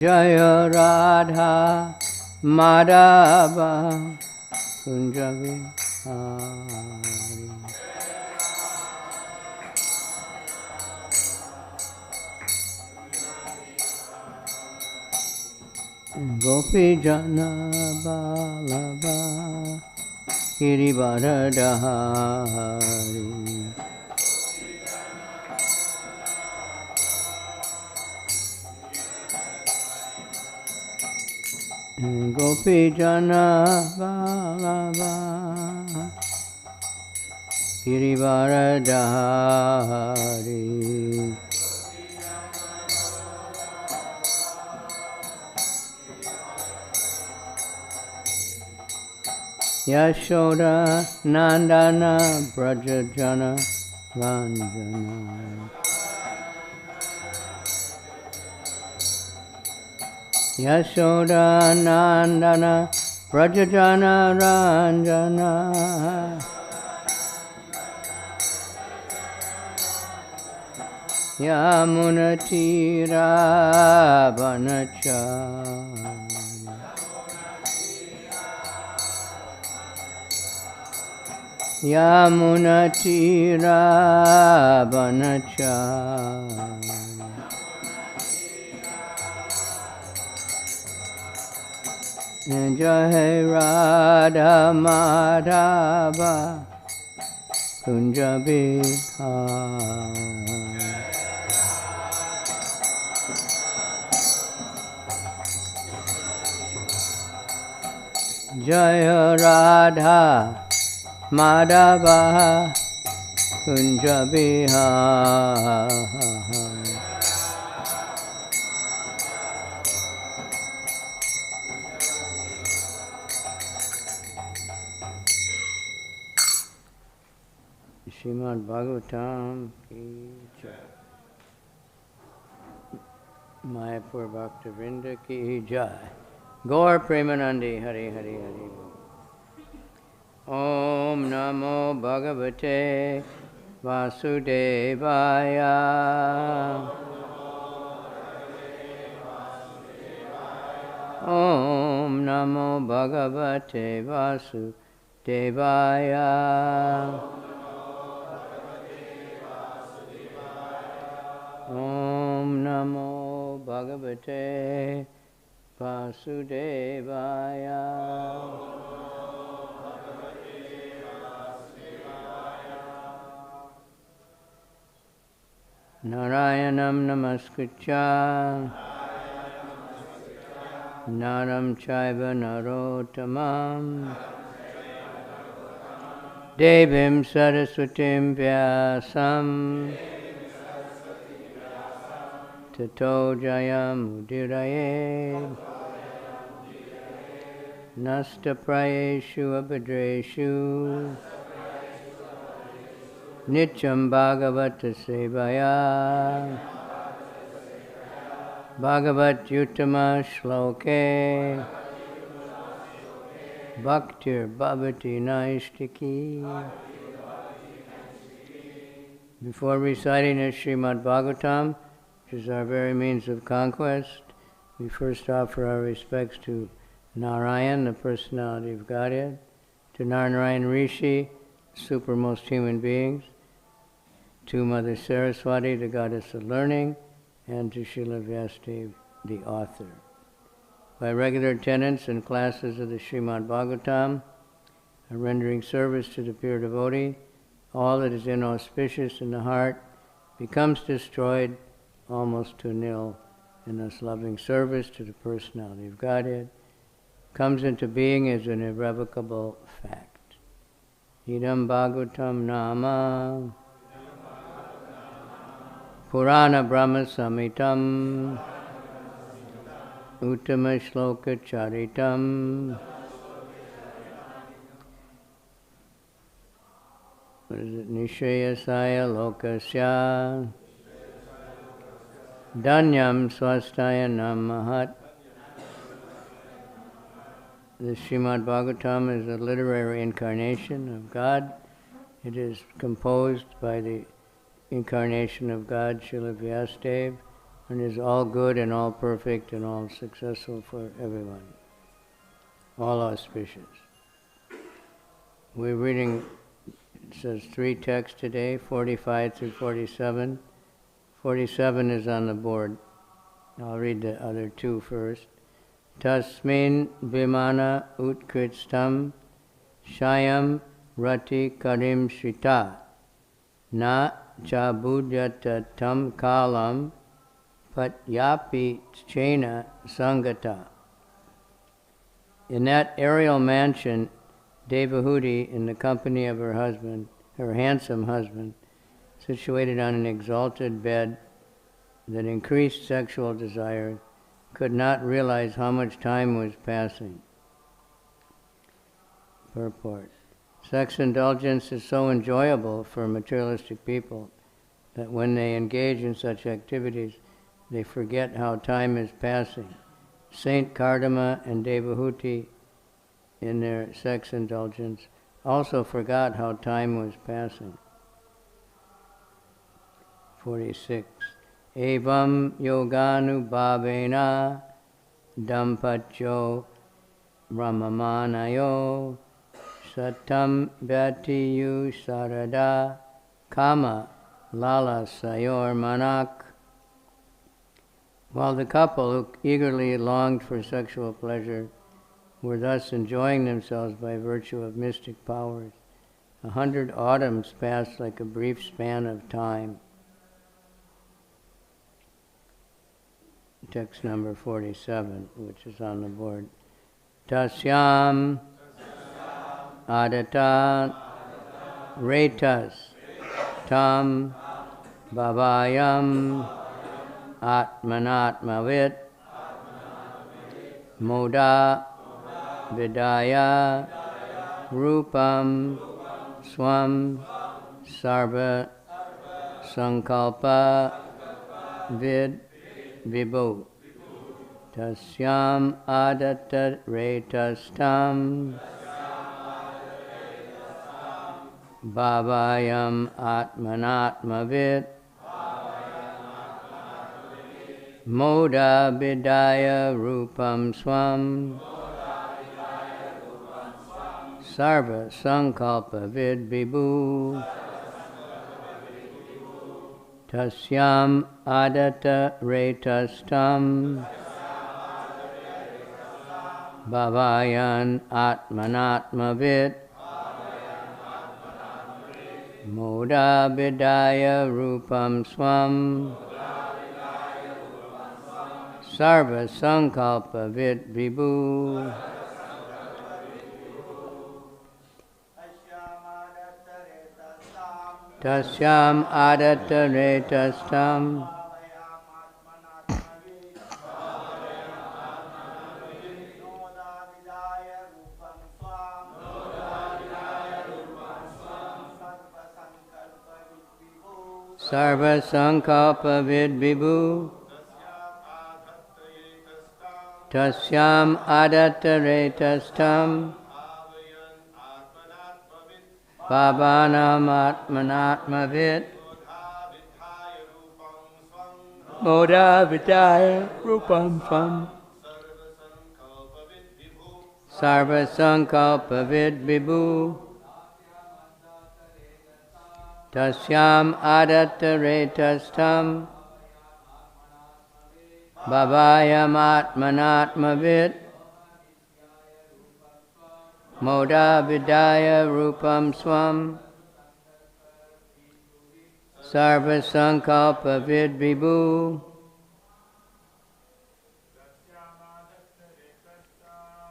Jaya Radha Madhava Kunja Vihari. Gopi Jana Balaba Girivardhari. Gopi Jana Balaba Girivardhari. Yashoda Nandana Brajajana Ranjana. Yashoda Nandana Brajajana Ranjana. Yamunatira Vanachara. Yamunatira Vanachara. Jai Radha Madhava Kunja Vihari. Jai Radha Madhava Kunja Vihari. Srimad Bhagavatam ki jai. Mayapur Bhakta Vrinda ki jai. Gaur Premanandi Hari Hari Hari. Om Namo Bhagavate Vasudevaya. Om Namo Bhagavate Vasudevaya. Om Namo Bhagavate Vasudevaya. Narayanam Namaskritya Naram Chaiva Narottamam Devim Saraswatim Vyasam Tato Jayam Udiraye Nasta Prayeshu Abhadreshu Nityam Bhagavata Sevaya Bhagavat Yuttama Shloke Bhaktir Bhavati Naistiki. Before reciting the Srimad Bhagavatam, which is our very means of conquest, we first offer our respects to Narayan, the personality of Godhead, to Narayan Rishi, supermost human beings, to Mother Saraswati, the goddess of learning, and to Srila Vyasadeva, the author. By regular attendance in classes of the Srimad Bhagavatam, and rendering service to the pure devotee, all that is inauspicious in the heart becomes destroyed almost to nil, and thus loving service to the personality of Godhead comes into being as an irrevocable fact. Idam Bhagavatam Nama Purana Brahma Samitam Uttama Shloka Charitam. What is it? Nishayasaya Lokasya Dhanyam Swastaya Namahat. The Srimad Bhagavatam is a literary incarnation of God. It is composed by the incarnation of God, Srila Vyasadeva, and is all good and all perfect and all successful for everyone, all auspicious. We're reading, it says 3 texts today, 45 through 47. 47 is on the board. I'll read the other 2 first. Tasmin vimāna utkṛṣṭāṁ śayyāṁ rati-karīṁ śritā na cābudhyata tam kālam patyāpīcyena saṅgatā. In that aerial mansion, Devahūti, in the company of her husband, her handsome husband, situated on an exalted bed that increased sexual desire, could not realize how much time was passing. Purport. Sex indulgence is so enjoyable for materialistic people that when they engage in such activities, they forget how time is passing. Saint Kardama and Devahūti, in their sex indulgence, also forgot how time was passing. 46. Evam yoganubhavena dampatyo ramamanayo satam vyatiyu sarada kama lalasayor manak. While the couple who eagerly longed for sexual pleasure were thus enjoying themselves by virtue of mystic powers, 100 autumns passed like a brief span of time. Text number 47, which is on the board. Śayyāṁ ādata retas tam bhavayam atmanatmavit moda vidaya rupam swam sarva saṅkalpa vid vibhu tasyam ādata retastam bhavayam atmanatmavit moda vidaya rupam swam sarva saṅkalpa vid vibhu tasyam ādata retastam bhavayan atmanatmavit moda vidaya rupam swam sarva saṅkalpa vid vibhu. Tasyam ādata retastam sarva saṅkalpa vid vibhu. Tasyam ādata retastam bhavanam atmanatmavit moda vidaya rupam swam sarva saṅkalpa vid vibhu. Tasyam ādata retastam bhavayam atmanatmavit moda vidaya rupam swam sarva saṅkalpa vid vibhu.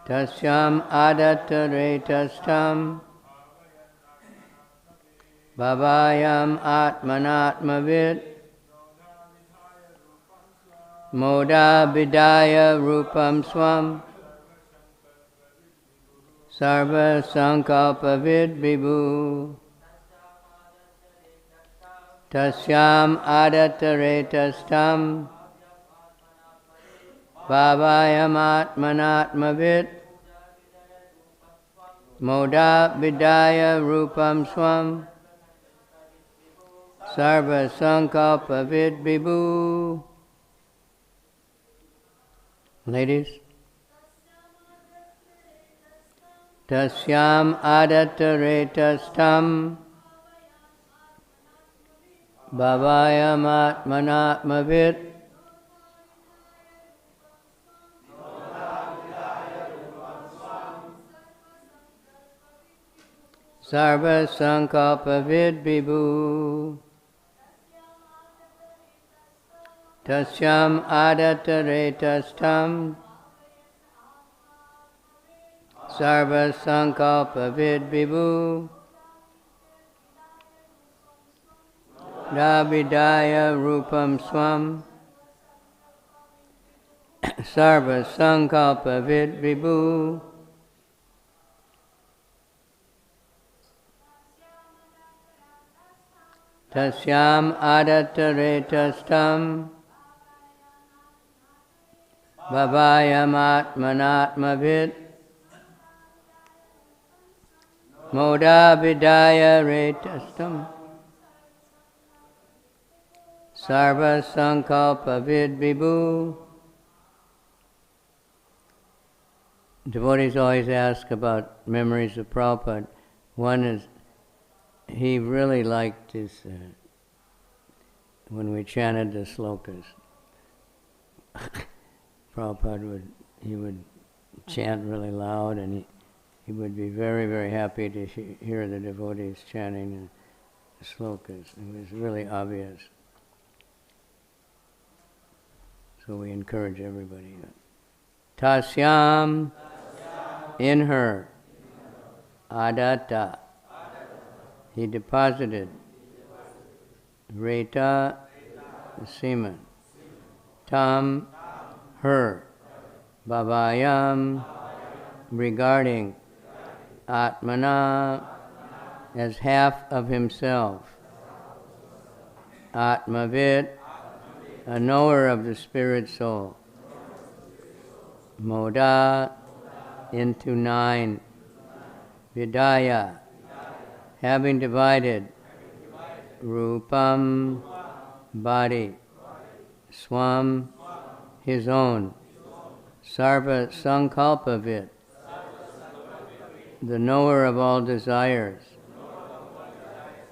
Tasyam ādata retastam bhavayam atmanatmavit moda vidaya rupam swam sarva saṅkalpa vid vibhu. Tasyam ādata retastam bhavayam atmanatmavit moda vidaya rupam swam sarva saṅkalpa vid vibhu. Ladies? Tasyām ādataratastam bhavāyamatmanātmavit sarva saṅkalpavid vibhu. Tasyām ādataratastam sarva saṅkalpavid vibhu Davidaya rupam swam sarva saṅkalpavid vibhu Tasyām ādataratastam bhavāyamatmanātmavit moda vidaya retastam sarva saṅkalpavid vibhu. Devotees always ask about memories of Prabhupada. One is, he really liked this, when we chanted the slokas. Prabhupada would chant really loud, and he would be very, very happy to hear the devotees chanting the slokas. It was really obvious. So we encourage everybody. Tasyām, in her, adata, he deposited, reta, the semen, tam, her, bhavāyam, regarding, atmana, as half of himself, atmavit, a knower of the spirit soul, moda, into 9, vidaya, having divided, rupam, body, swam, his own, sarva saṅkalpavit, the knower of all desires,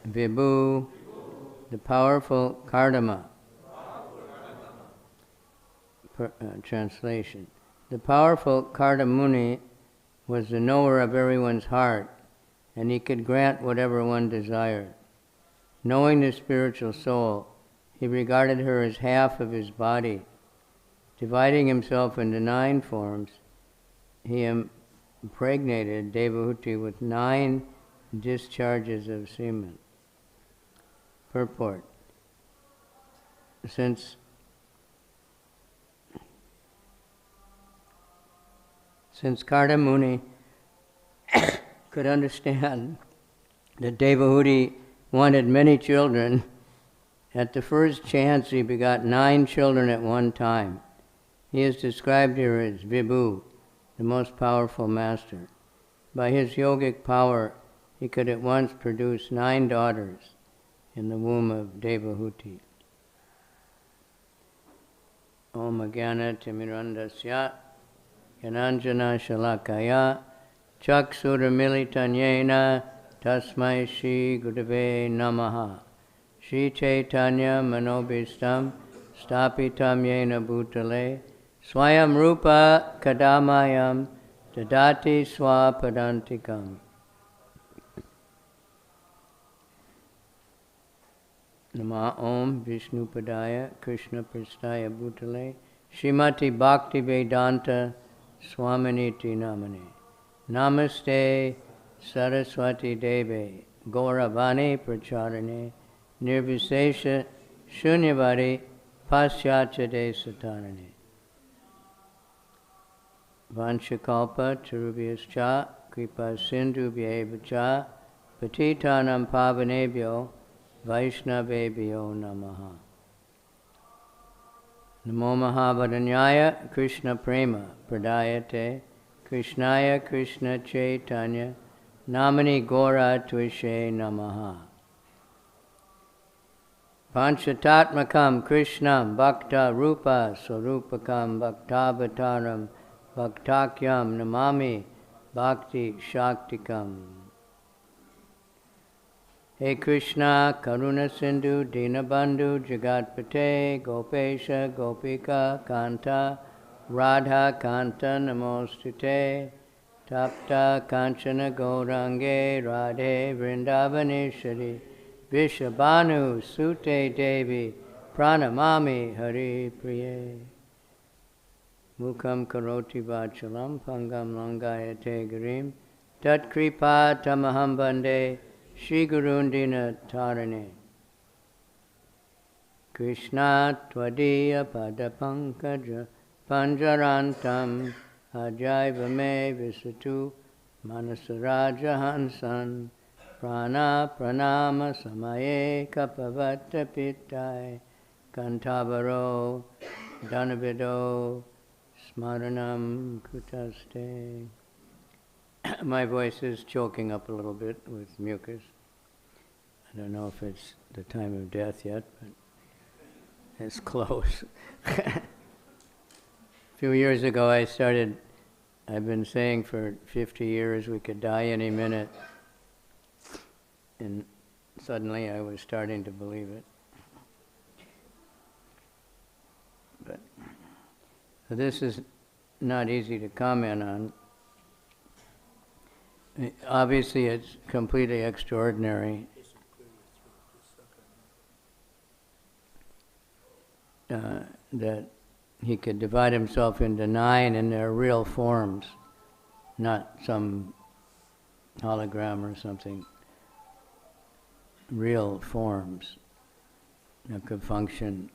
vibhu, the powerful Kardama. Translation. The powerful Kardamuni was the knower of everyone's heart, and he could grant whatever one desired. Knowing the spiritual soul, he regarded her as half of his body. Dividing himself into 9 forms, he impregnated Devahūti with 9 discharges of semen. Purport. Since Kardamuni could understand that Devahūti wanted many children, at the first chance he begot 9 children at one time. He is described here as Vibhu, the most powerful master. By his yogic power, he could at once produce 9 daughters in the womb of Devahūti. Om Ajnana Timirandasya Yananjana Shalakaya Chaksuramilitanyena Tasmai Shri Gurave Namaha Shri Chaitanya Manobhistam Stapitam Yena Bhutale Swayam Rupa Kadamayam Dadati Swapadantikam. Nama Om Vishnupadaya Krishna Prasthaya Bhutale Srimati Bhakti Vedanta Swaminiti Namane Namaste Saraswati Deve Gauravani Pracharane Nirvisesha Shunyavadi Pasyācade Satarane Vanchakalpa Tarubhyascha Kripa Sindhubhyev cha Patitanam Pavanebhyo Vaishnavebhyo Namaha. Namo Mahabharanyaya Krishna Prema Pradayate Krishnaya Krishna Chaitanya Namani Gora Tvishe Namaha. Panchatatmakam Krishnam Bhakta Rupa Sarupakam Bhaktavataram Bhaktakyam Namami Bhakti Shaktikam. Hey Krishna, Karuna Sindhu, Dinabandhu, Jagatpate, Gopesha, Gopika, Kanta, Radha Kanta Namostute, Tapta Kanchana Gaurange, Radhe Vrindavaneshwari, Vishabhanu Sute Devi, Pranamami Hari Priye. Mukam Karoti Vachalam, Pangam Langayate Garim, Tat Kripa Tamaham Bande, Shri Gurundina Tarane. Krishna Tvadiya Padapankaja Panjarantam Ajaiva Me Visatu Manasaraja Hansan Prana Pranama Samaye Kapavata Pittai Kantabaro Dhanavido Smaranam Kutaste. My voice is choking up a little bit with mucus. I don't know if it's the time of death yet, but it's close. A few years ago I've been saying for 50 years we could die any minute, and suddenly I was starting to believe it. But so this is not easy to comment on. Obviously, it's completely extraordinary. That he could divide himself into 9 and they're real forms, not some hologram or something. Real forms that could function.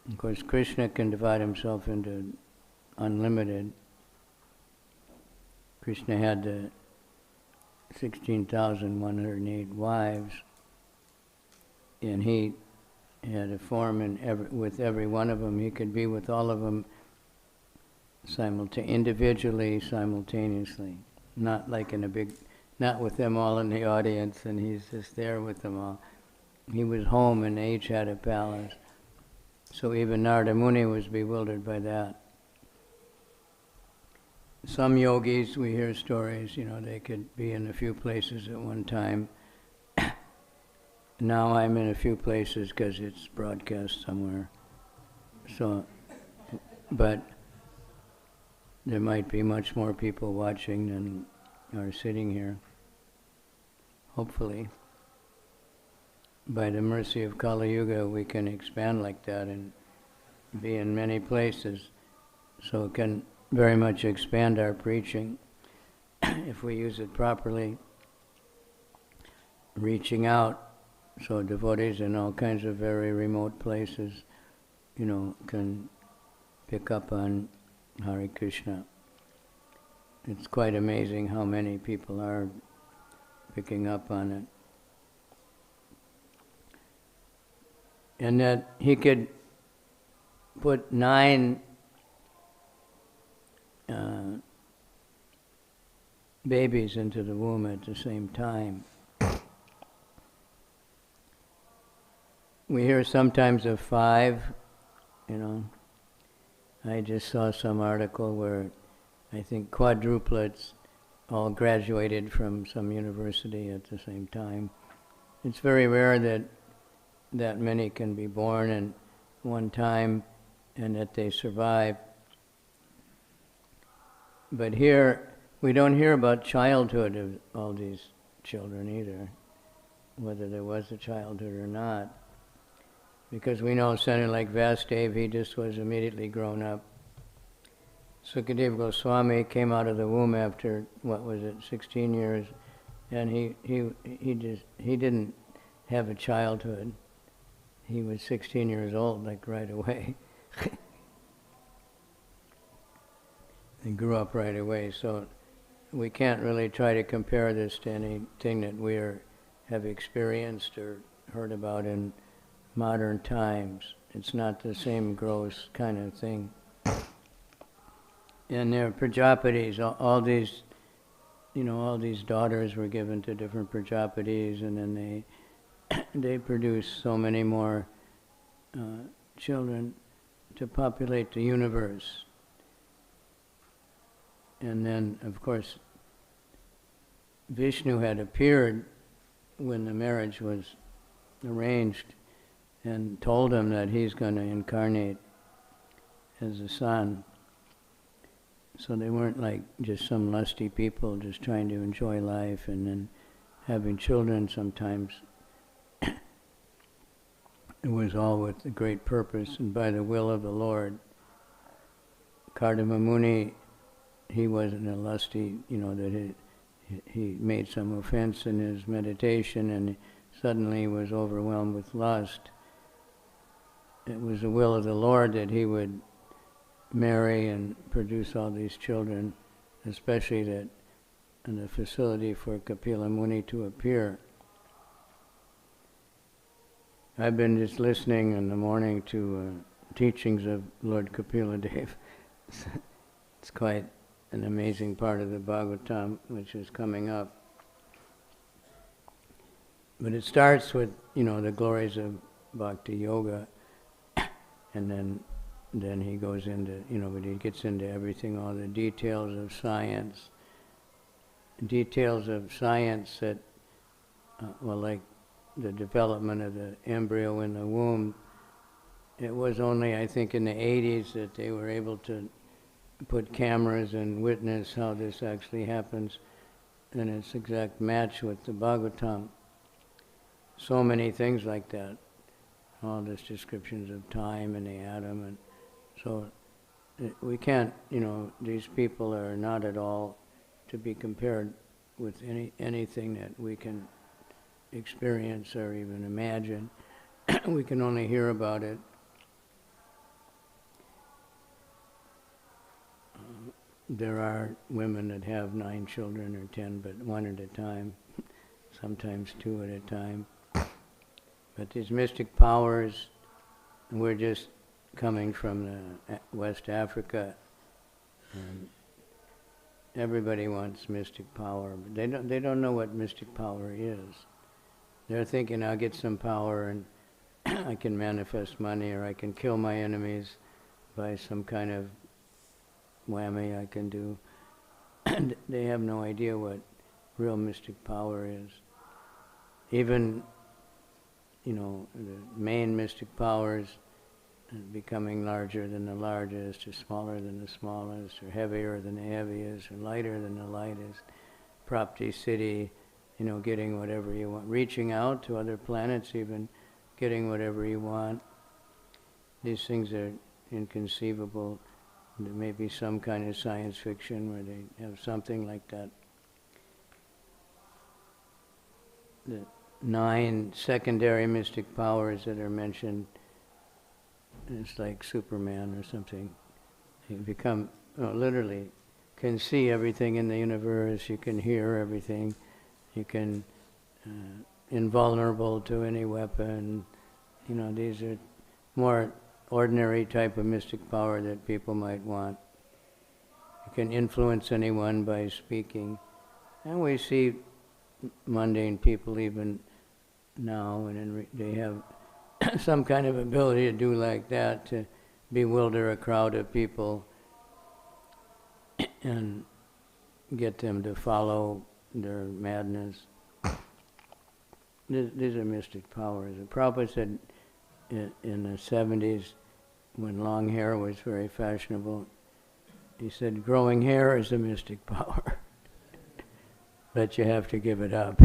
Of course, Krishna can divide himself into unlimited. Krishna had the 16,108 wives, and he had a form with every one of them. He could be with all of them individually, simultaneously, not like not with them all in the audience, and he's just there with them all. He was home, and they each had a palace. So even Narada Muni was bewildered by that. Some yogis, we hear stories, they could be in a few places at one time. Now I'm in a few places because it's broadcast somewhere. So, but there might be much more people watching than are sitting here. Hopefully, by the mercy of Kali Yuga, we can expand like that and be in many places, so it can very much expand our preaching if we use it properly, reaching out so devotees in all kinds of very remote places, can pick up on Hare Krishna. It's quite amazing how many people are picking up on it. And that he could put 9 babies into the womb at the same time. We hear sometimes of 5, I just saw some article where I think quadruplets all graduated from some university at the same time. It's very rare that many can be born in one time and that they survive. But here, we don't hear about childhood of all these children either, whether there was a childhood or not. Because we know something like Vasudev, he just was immediately grown up. Sukadeva Goswami came out of the womb after, 16 years, and he didn't have a childhood. He was 16 years old, like right away. He grew up right away, so we can't really try to compare this to anything that we have experienced or heard about in modern times. It's not the same gross kind of thing. And their Prajapatis, all these daughters were given to different Prajapatis, and then they produce so many more children to populate the universe. And then, of course, Vishnu had appeared when the marriage was arranged and told him that he's going to incarnate as a son. So they weren't like just some lusty people just trying to enjoy life and then having children sometimes. It was all with a great purpose and by the will of the Lord. Kardamuni, he wasn't a lusty, that he made some offense in his meditation and suddenly was overwhelmed with lust. It was the will of the Lord that he would marry and produce all these children, especially that in the facility for Kapilamuni to appear. I've been just listening in the morning to teachings of Lord Kapila Dev. It's quite an amazing part of the Bhagavatam which is coming up. But it starts with, the glories of Bhakti Yoga, and then he goes into, but he gets into everything, all the details of science. Details of science that, like the development of the embryo in the womb, it was only, I think, in the 80s that they were able to put cameras and witness how this actually happens, and it's exact match with the Bhagavatam. So many things like that, all these descriptions of time and the atom, and so we can't, these people are not at all to be compared with anything that we can experience or even imagine. We can only hear about it. There are women that have 9 children or 10, but one at a time, sometimes 2 at a time. But these mystic powers, we're just coming from the West Africa, and everybody wants mystic power, but they don't know what mystic power is. They're thinking, I'll get some power and I can manifest money, or I can kill my enemies by some kind of whammy I can do. They have no idea what real mystic power is. Even, the main mystic powers becoming larger than the largest, or smaller than the smallest, or heavier than the heaviest, or lighter than the lightest. Prapti Siddhi, getting whatever you want, reaching out to other planets even, getting whatever you want. These things are inconceivable. There may be some kind of science fiction where they have something like that. The 9 secondary mystic powers that are mentioned, it's like Superman or something. You become, literally, can see everything in the universe, you can hear everything, you can, invulnerable to any weapon. These are more ordinary type of mystic power that people might want. You can influence anyone by speaking. And we see mundane people even now, and they have some kind of ability to do like that, to bewilder a crowd of people and get them to follow their madness. These are mystic powers. The Prabhupada said in the 70s, when long hair was very fashionable, he said, growing hair is a mystic power, but you have to give it up.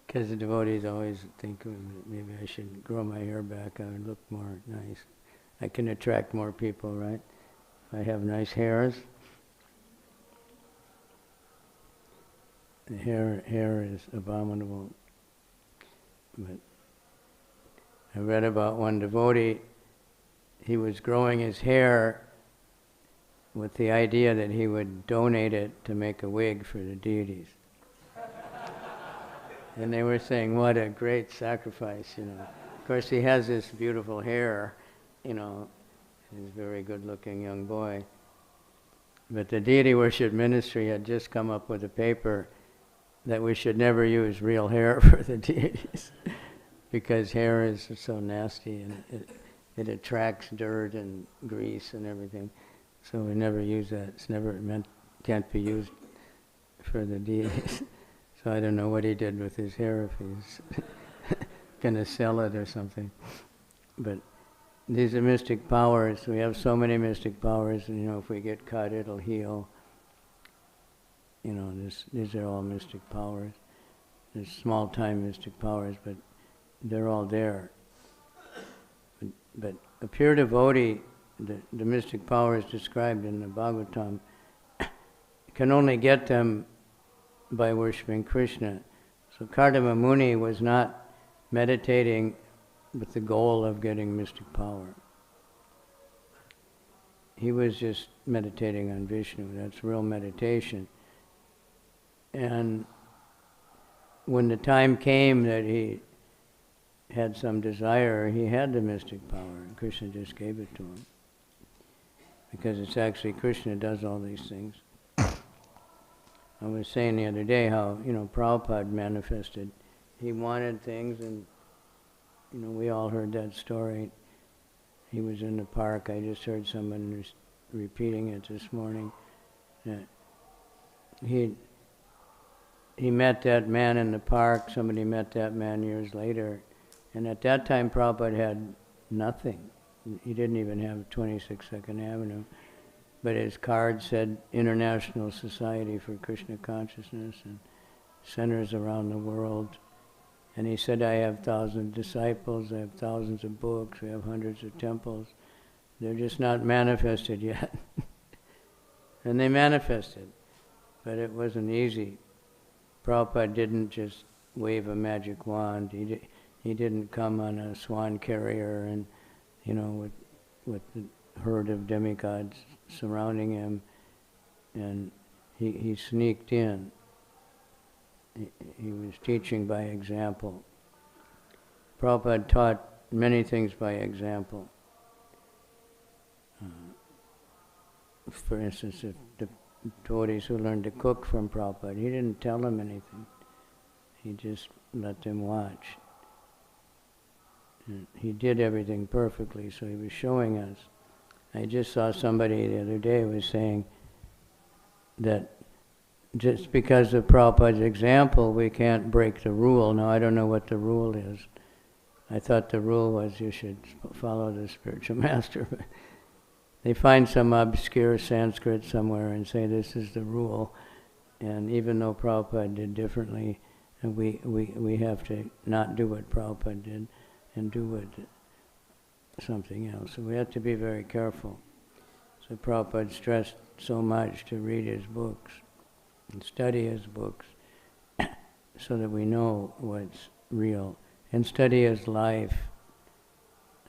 Because the devotees always think, maybe I should grow my hair back, I would look more nice. I can attract more people, right? If I have nice hairs. The hair is abominable. But I read about one devotee, he was growing his hair with the idea that he would donate it to make a wig for the deities. And they were saying, what a great sacrifice, Of course, he has this beautiful hair, he's a very good-looking young boy. But the deity worship ministry had just come up with a paper that we should never use real hair for the deities because hair is so nasty and it attracts dirt and grease and everything. So we never use that. It's never meant, can't be used for the deities. So I don't know what he did with his hair, if he's going to sell it or something. But these are mystic powers. We have so many mystic powers, and if we get cut, it'll heal. These are all mystic powers. There's small-time mystic powers, but they're all there. But a pure devotee, the mystic powers described in the Bhagavatam, can only get them by worshipping Krishna. So Kardamuni was not meditating with the goal of getting mystic power. He was just meditating on Vishnu. That's real meditation. And when the time came that he had some desire, he had the mystic power, and Krishna just gave it to him. Because it's actually Krishna does all these things. I was saying the other day how, Prabhupada manifested. He wanted things, and, we all heard that story. He was in the park. I just heard someone repeating it this morning. He met that man in the park. Somebody met that man years later. And at that time, Prabhupada had nothing. He didn't even have 26 Second Avenue. But his card said International Society for Krishna Consciousness and centers around the world. And he said, I have thousands of disciples, I have thousands of books, we have hundreds of temples. They're just not manifested yet. And they manifested, but it wasn't easy. Prabhupada didn't just wave a magic wand. He didn't come on a swan carrier and, with the herd of demigods surrounding him, and he sneaked in. He was teaching by example. Prabhupada taught many things by example. For instance, if the devotees who learned to cook from Prabhupada, he didn't tell them anything. He just let them watch. And he did everything perfectly, so he was showing us. I just saw somebody the other day was saying that just because of Prabhupada's example, we can't break the rule. Now, I don't know what the rule is. I thought the rule was you should follow the spiritual master. But they find some obscure Sanskrit somewhere and say this is the rule. And even though Prabhupada did differently, and we have to not do what Prabhupada did and do what something else. So we have to be very careful. So Prabhupada stressed so much to read his books and study his books so that we know what's real, and study his life.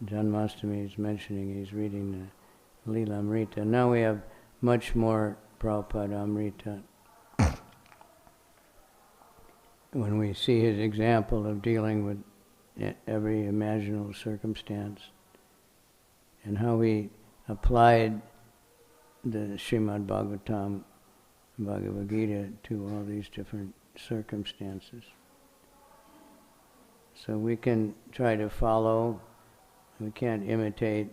Janmashtami is mentioning he's reading the Lila Amrita. Now we have much more Prabhupada Amrita. When we see his example of dealing with every imaginable circumstance, and how he applied the Srimad Bhagavatam, Bhagavad Gita to all these different circumstances. So we can try to follow, we can't imitate,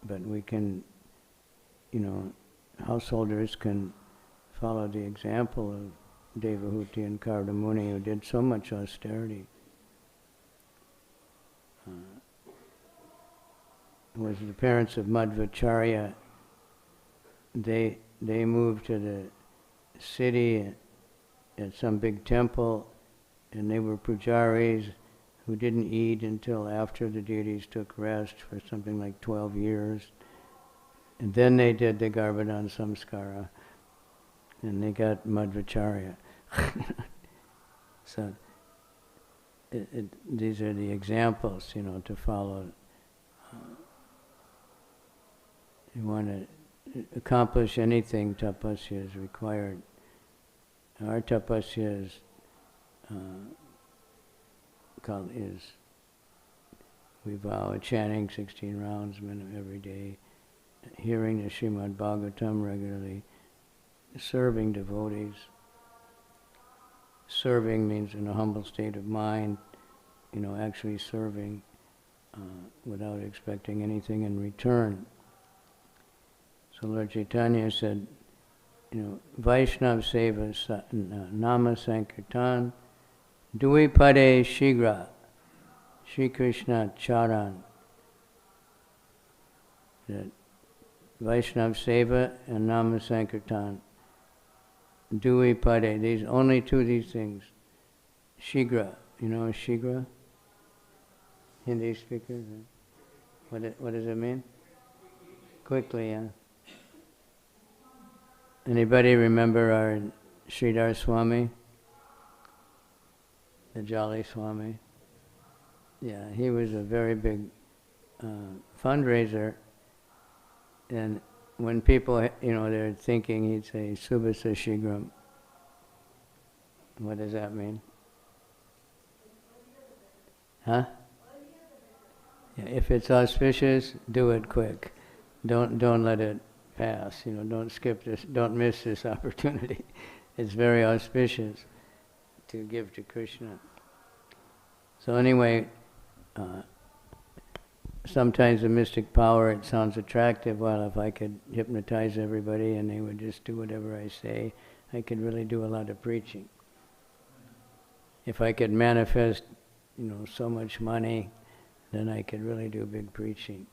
but we can, householders can follow the example of Devahūti and Kardamuni, who did so much austerity. Was the parents of Madhvacharya. They moved to the city at some big temple, and they were pujaris who didn't eat until after the deities took rest for something like 12 years. And then they did the Garbhadan Samskara, and they got Madhvacharya. So these are the examples, to follow. You want to accomplish anything, tapasya is required. Our tapasya is we vow chanting 16 rounds every day, hearing the Srimad Bhagavatam regularly, serving devotees. serving means in a humble state of mind, actually serving without expecting anything in return. So Lord Chaitanya said, Vaishnav Seva Nama Sankirtan Dui Pade Shigra Shri Krishna Charan. That Vaishnav Seva and Nama Sankirtan Dui Pade, these only two of these things. Shigra, Shigra? Hindi speakers? What does it mean? Quickly, yeah. Anybody remember our Sridhar Swami? The Jolly Swami? Yeah, he was a very big fundraiser, and when people, they're thinking, he'd say, Subhasa Shigram. What does that mean? Huh? Yeah, if it's auspicious, do it quick. Don't let it pass. Don't skip this. Don't miss this opportunity. It's very auspicious to give to Krishna. So anyway, sometimes the mystic power, it sounds attractive. Well, if I could hypnotize everybody and they would just do whatever I say, I could really do a lot of preaching. If I could manifest, so much money, then I could really do big preaching.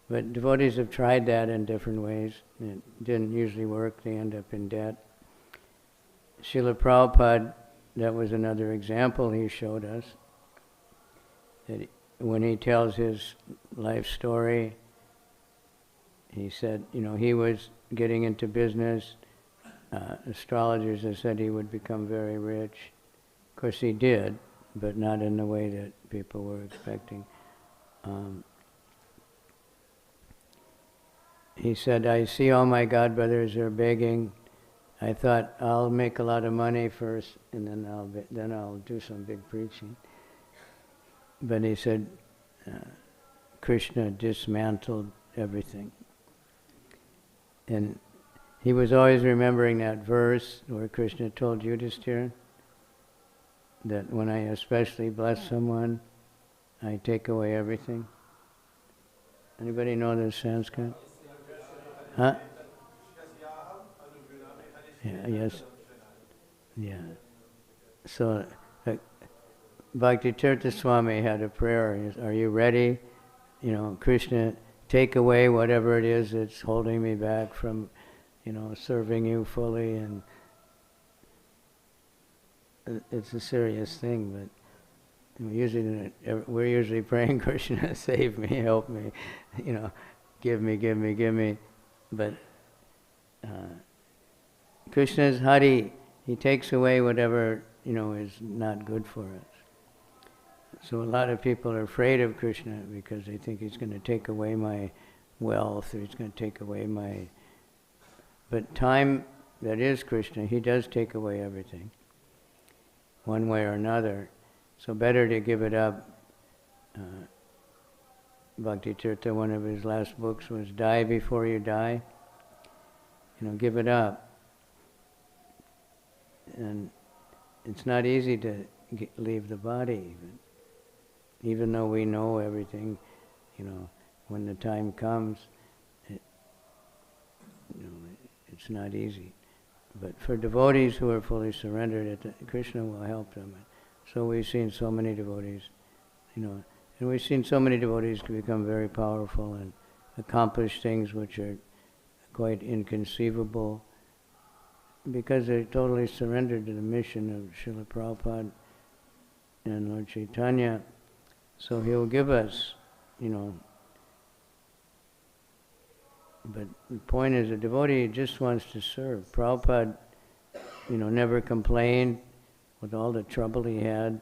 But devotees have tried that in different ways. It didn't usually work. They end up in debt. Srila Prabhupada, that was another example he showed us. That when he tells his life story, he said, he was getting into business. Astrologers have said he would become very rich. Of course he did, but not in the way that people were expecting. He said, I see all my god brothers are begging. I thought I'll make a lot of money first, and then I'll do some big preaching. But he said, Krishna dismantled everything. And he was always remembering that verse where Krishna told Yudhisthira that when I especially bless someone, I take away everything. Anybody know this Sanskrit? Huh? Yeah, yes. Yeah. So, Bhakti-tirtha Swami had a prayer. Are you ready? Krishna, take away whatever it is that's holding me back from, serving you fully. And it's a serious thing, but we're usually praying, Krishna, save me, help me, give me. But Krishna's Hari, he takes away whatever, is not good for us. So a lot of people are afraid of Krishna because they think he's going to take away my wealth, or he's going to take away my... But time that is Krishna, he does take away everything, one way or another. So better to give it up. Bhakti-tirtha, one of his last books was Die Before You Die. Give it up. And it's not easy to leave the body, even though we know everything, when the time comes, it's not easy. But for devotees who are fully surrendered, Krishna will help them. So we've seen so many devotees, and we've seen so many devotees become very powerful and accomplish things which are quite inconceivable because they're totally surrendered to the mission of Srila Prabhupada and Lord Chaitanya. So he'll give us, but the point is, a devotee just wants to serve. Prabhupada, never complained with all the trouble he had.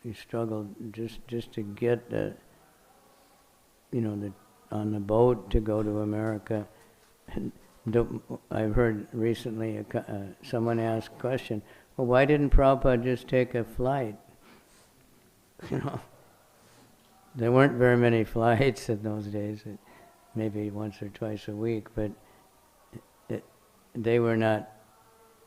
He struggled just to get on the boat to go to America. And I've heard recently someone asked a question, well, why didn't Prabhupada just take a flight? There weren't very many flights in those days, maybe once or twice a week, but they were not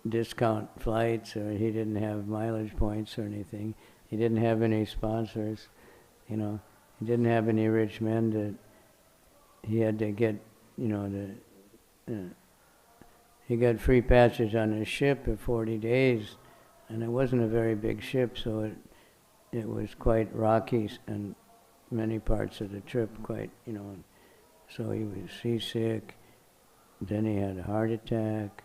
discount flights, or he didn't have mileage points or anything. He didn't have any sponsors, you know. He didn't have any rich men that he had to get, you know, he got free passage on his ship for 40 days, and it wasn't a very big ship, so it was quite rocky, and many parts of the trip quite, you know, so he was seasick, then he had a heart attack,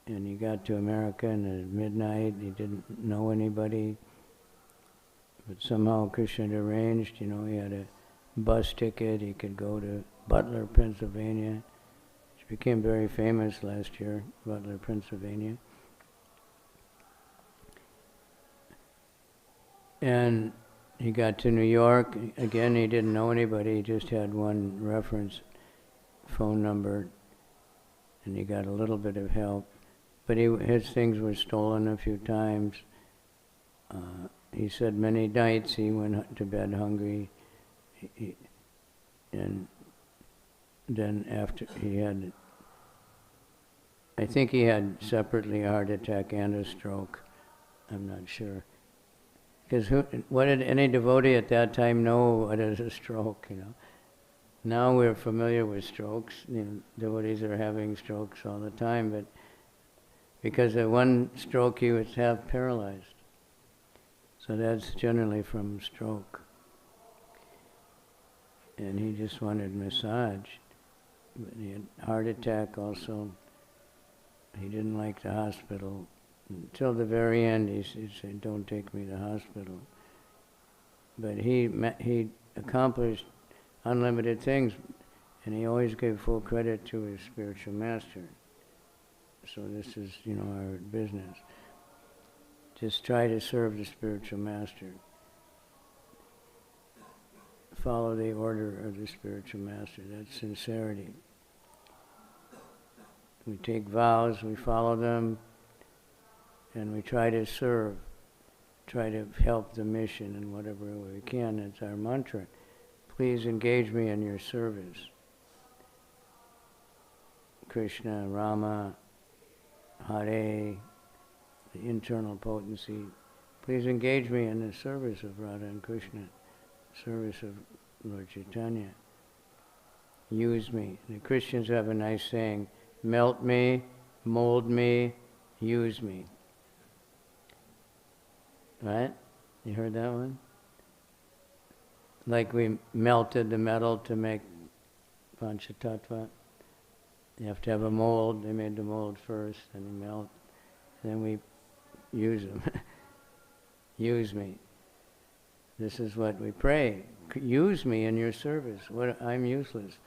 and he got to America, and at midnight he didn't know anybody, but somehow Krishna had arranged, you know, he had a bus ticket, he could go to Butler, Pennsylvania, which became very famous last year, Butler, Pennsylvania. And he got to New York. Again, he didn't know anybody. He just had one reference phone number, and he got a little bit of help. But his things were stolen a few times. He said many nights he went to bed hungry. And then after he had, I think he had separately a heart attack and a stroke. I'm not sure. Because what did any devotee at that time know what is a stroke, you know? Now we're familiar with strokes. You know, devotees are having strokes all the time, but because of one stroke he was half paralyzed. So that's generally from stroke. And he just wanted massage. But he had a heart attack also. He didn't like the hospital. Until the very end, he said, "Don't take me to the hospital." But he accomplished unlimited things, and he always gave full credit to his spiritual master. So this is, you know, our business. Just try to serve the spiritual master. Follow the order of the spiritual master. That's sincerity. We take vows, we follow them, and we try to serve, try to help the mission in whatever way we can. It's our mantra. Please engage me in your service. Krishna, Rama, Hare, the internal potency. Please engage me in the service of Radha and Krishna, service of Lord Chaitanya. Use me. The Christians have a nice saying, melt me, mold me, use me. Right? You heard that one? Like we melted the metal to make Panchatattva. You have to have a mold. They made the mold first, and they melt. Then we use them. Use me. This is what we pray. Use me in your service. I'm useless,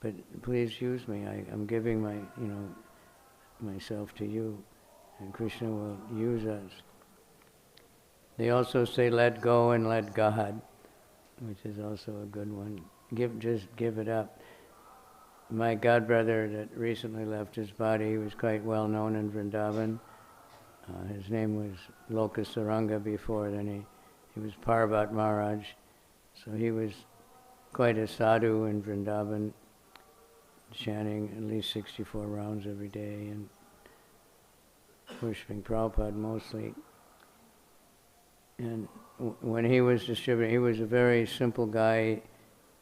but please use me. I'm giving myself to you, and Krishna will use us. They also say, let go and let God, which is also a good one. Just give it up. My godbrother that recently left his body, he was quite well known in Vrindavan. His name was Lokasaranga before, then he was Parvat Maharaj. So he was quite a sadhu in Vrindavan, chanting at least 64 rounds every day and worshipping Prabhupada mostly. And when he was distributing, he was a very simple guy.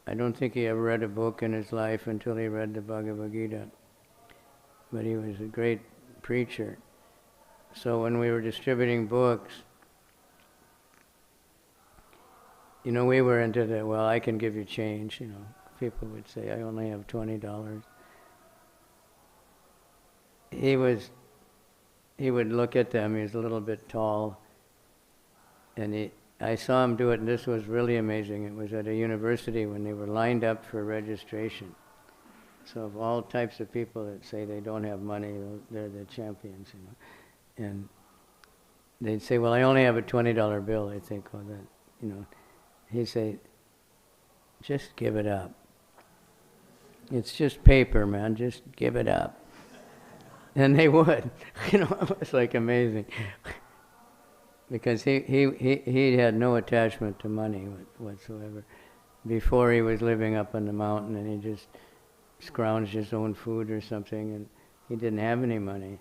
I don't think he ever read a book in his life until he read the Bhagavad Gita. But he was a great preacher. So when we were distributing books, you know, we were into the, well, I can give you change, you know. People would say, I only have $20. He would look at them, he was a little bit tall, and I saw him do it, and this was really amazing. It was at a university when they were lined up for registration. So of all types of people that say they don't have money, they're the champions, you know. And they'd say, well, I only have a $20 bill. I think, well, that, you know. He'd say, just give it up. It's just paper, man, just give it up. And they would, you know, it was like amazing. Because he had no attachment to money whatsoever. Before he was living up on the mountain and he just scrounged his own food or something, and he didn't have any money.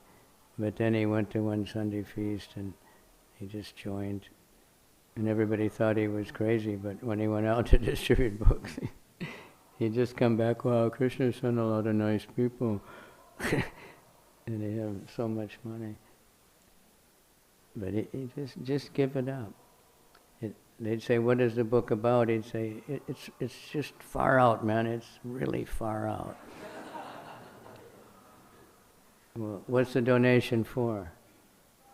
But then he went to one Sunday feast and he just joined. And everybody thought he was crazy, but when he went out to distribute books, he'd just come back, wow, Krishna sent a lot of nice people. And they have so much money. But he just give it up. They'd say, what is the book about? He'd say, it's just far out, man. It's really far out. Well, what's the donation for?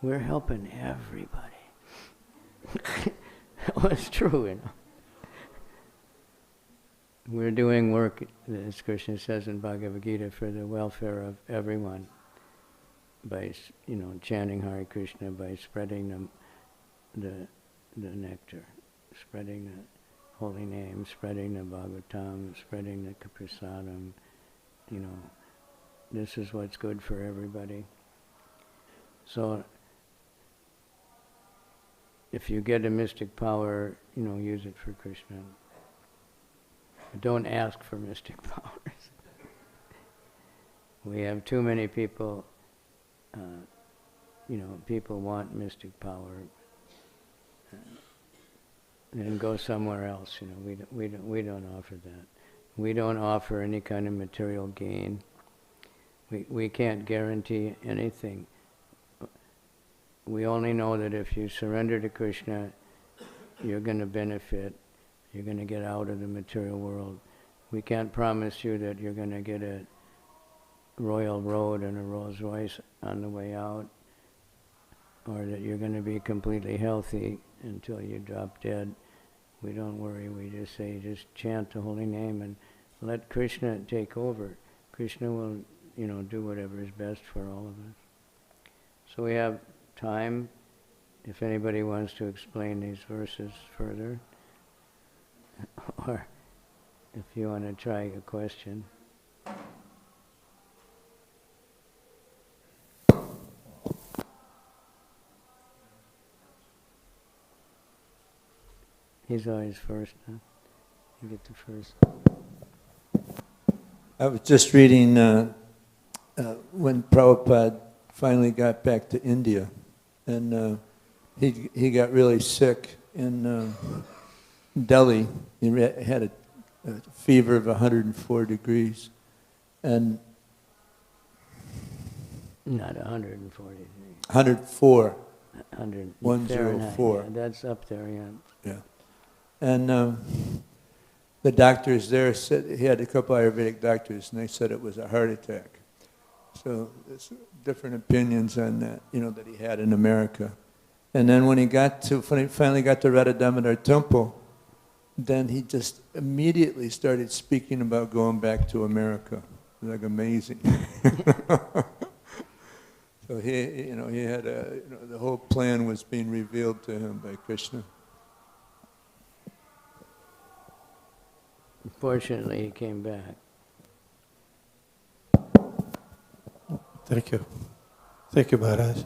We're helping everybody. Well, it's true, you know. We're doing work, as Krishna says in Bhagavad Gita, for the welfare of everyone by, chanting Hare Krishna, by spreading the nectar, spreading the holy name, spreading the Bhagavatam, spreading the prasadam. This is what's good for everybody. So, if you get a mystic power, use it for Krishna. But don't ask for mystic powers. We have too many people, people want mystic power. And go somewhere else, we don't offer that. We don't offer any kind of material gain. We can't guarantee anything. We only know that if you surrender to Krishna, you're going to benefit, you're going to get out of the material world. We can't promise you that you're going to get a royal road and a Rolls Royce on the way out, or that you're going to be completely healthy until you drop dead. We don't worry, we just say, just chant the holy name and let Krishna take over. Krishna will, do whatever is best for all of us. So we have time, if anybody wants to explain these verses further, or if you want to try a question. He's always first, huh? You get the first. I was just reading when Prabhupada finally got back to India, and he got really sick in Delhi. He had a fever of 104 degrees, and not 140 degrees. 104. 104. Yeah, that's up there, yeah. Yeah. And the doctors there said, he had a couple Ayurvedic doctors, and they said it was a heart attack. So there's different opinions on that, that he had in America. And then when he finally got to Radha Damodar temple, then he just immediately started speaking about going back to America. It was like amazing. So he had the whole plan was being revealed to him by Krishna. Fortunately, he came back. Thank you. Thank you, Maharaj.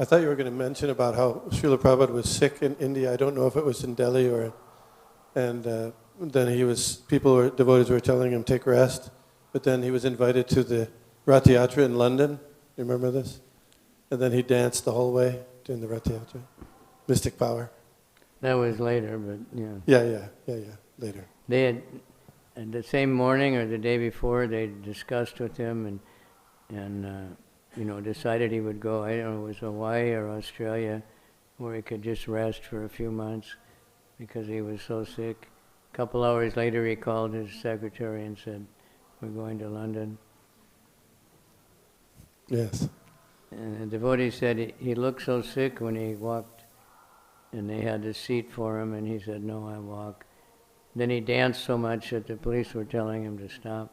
I thought you were going to mention about how Srila Prabhupada was sick in India. I don't know if it was in Delhi or... And then devotees were telling him, take rest. But then he was invited to the rati-yatra in London. You remember this? And then he danced the whole way during the rati-yatra. Mystic power. That was later, but yeah. Yeah, later. They had, the same morning or the day before, they discussed with him and decided he would go. I don't know, it was Hawaii or Australia, where he could just rest for a few months because he was so sick. A couple hours later, he called his secretary and said, we're going to London. Yes. And the devotee said he looked so sick when he walked, and they had a seat for him, and he said, no, I walk. Then he danced so much that the police were telling him to stop.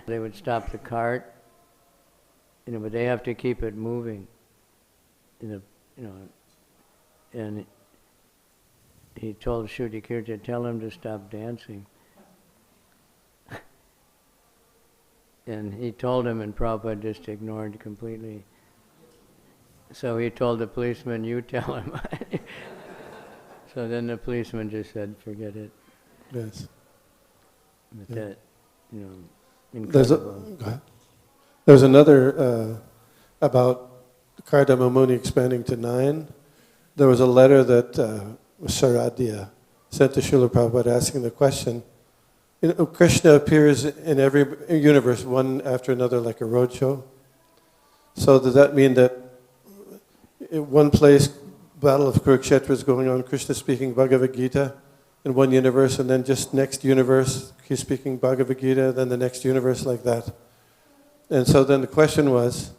They would stop the cart, but they have to keep it moving. And he told Shruti to tell him to stop dancing. And he told him, and Prabhupada just ignored completely. So he told the policeman, you tell him. So then the policeman just said, forget it. Yes. But that, incredible. Go ahead. There's another about Kardamuni expanding to 9. There was a letter that Saradya sent to Srila Prabhupada asking the question, Krishna appears in every universe, one after another, like a roadshow. So does that mean that in one place, Battle of Kurukshetra is going on, Krishna speaking Bhagavad Gita in one universe, and then just next universe, he's speaking Bhagavad Gita, then the next universe like that. And so then the question was,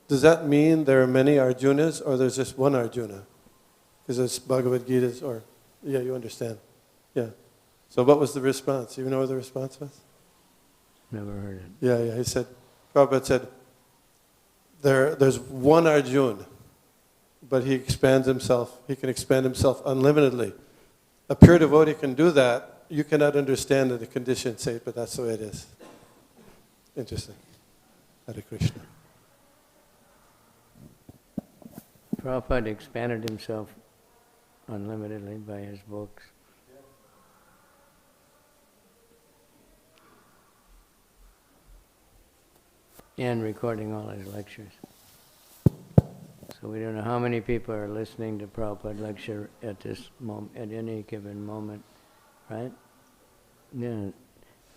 does that mean there are many Arjunas, or there's just one Arjuna? Because it's Bhagavad Gita's, or, yeah, you understand. Yeah. So what was the response? You know what the response was? Never heard it. Yeah, he said, Prabhupada said, there's one Arjuna, but he expands himself. He can expand himself unlimitedly. A pure devotee can do that. You cannot understand in a conditioned state, but that's the way it is. Interesting. Hare Krishna. Prabhupada expanded himself unlimitedly by his books. And recording all his lectures. So we don't know how many people are listening to Prabhupada lecture at this moment, at any given moment, right? Yeah,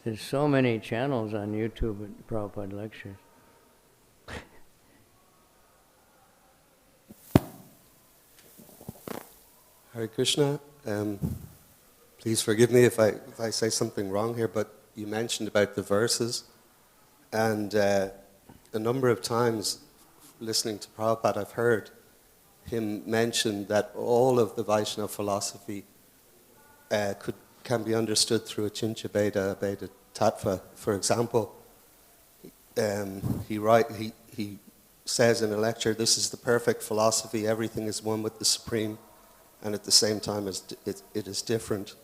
there's so many channels on YouTube at Prabhupada lectures. Hare Krishna. Please forgive me if I say something wrong here, but you mentioned about the verses, and a number of times listening to Prabhupada, I've heard him mention that all of the Vaishnava philosophy can be understood through Achincha Bheda, Abheda Tattva. For example, he says in a lecture, this is the perfect philosophy, everything is one with the Supreme, and at the same time it is different.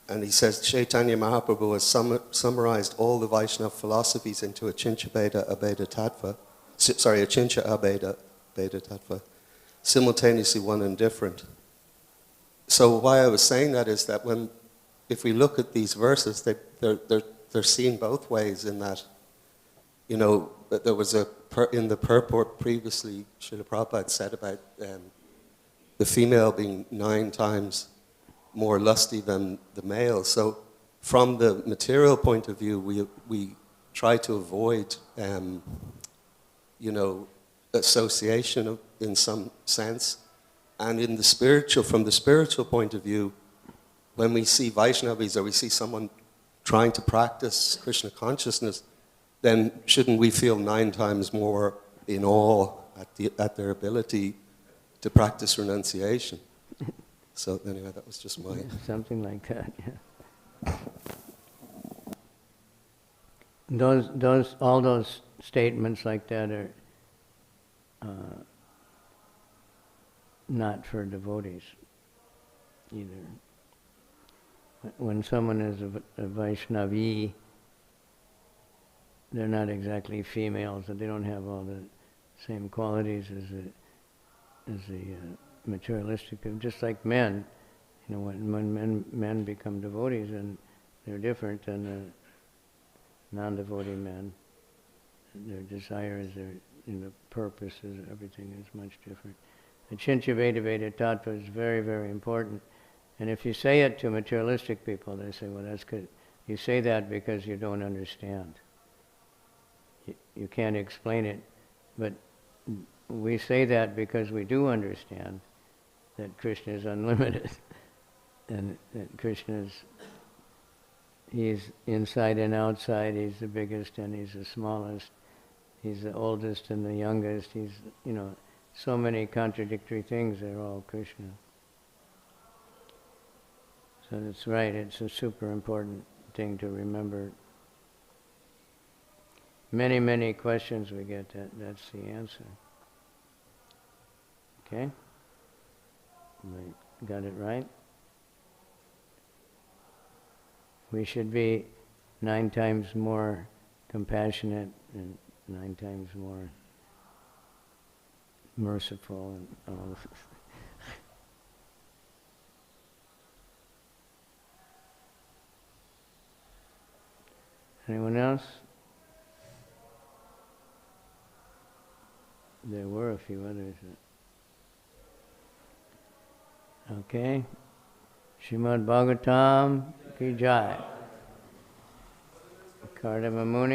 And he says Chaitanya Mahaprabhu has summarized all the Vaishnava philosophies into Achincha Bheda, Abheda Tattva. Achincha Abheda, Abheda Tattva, simultaneously one and different. So why I was saying that is that if we look at these verses, they're seen both ways in that, that there was in the Purport previously, Srila Prabhupada said about the female being 9 times more lusty than the male. So from the material point of view, we try to avoid association in some sense. And from the spiritual point of view, when we see Vaishnavis or we see someone trying to practice Krishna consciousness, then shouldn't we feel 9 times more in awe at their ability to practice renunciation? So anyway, that was just my... Something like that, yeah. All those statements like that are not for devotees either. When someone is a Vaishnavi, they're not exactly females, and they don't have all the same qualities as the materialistic people. Just like men, when men become devotees, and they're different than the non-devotee men. Their desires, their purposes, everything is much different. Achincha Bheda Bheda Tattva is very, very important. And if you say it to materialistic people, they say, well, that's good. You say that because you don't understand. You can't explain it. But we say that because we do understand that Krishna is unlimited. And that Krishna he's inside and outside, he's the biggest and he's the smallest. He's the oldest and the youngest. He's, so many contradictory things, they're all Krishna. So that's right, it's a super important thing to remember. Many, many questions we get, that's the answer. Okay? Got it right? We should be 9 times more compassionate and 9 times more merciful and all this. Anyone else? There were a few others. Okay. Srimad Bhagavatam ki jai. Kardamuni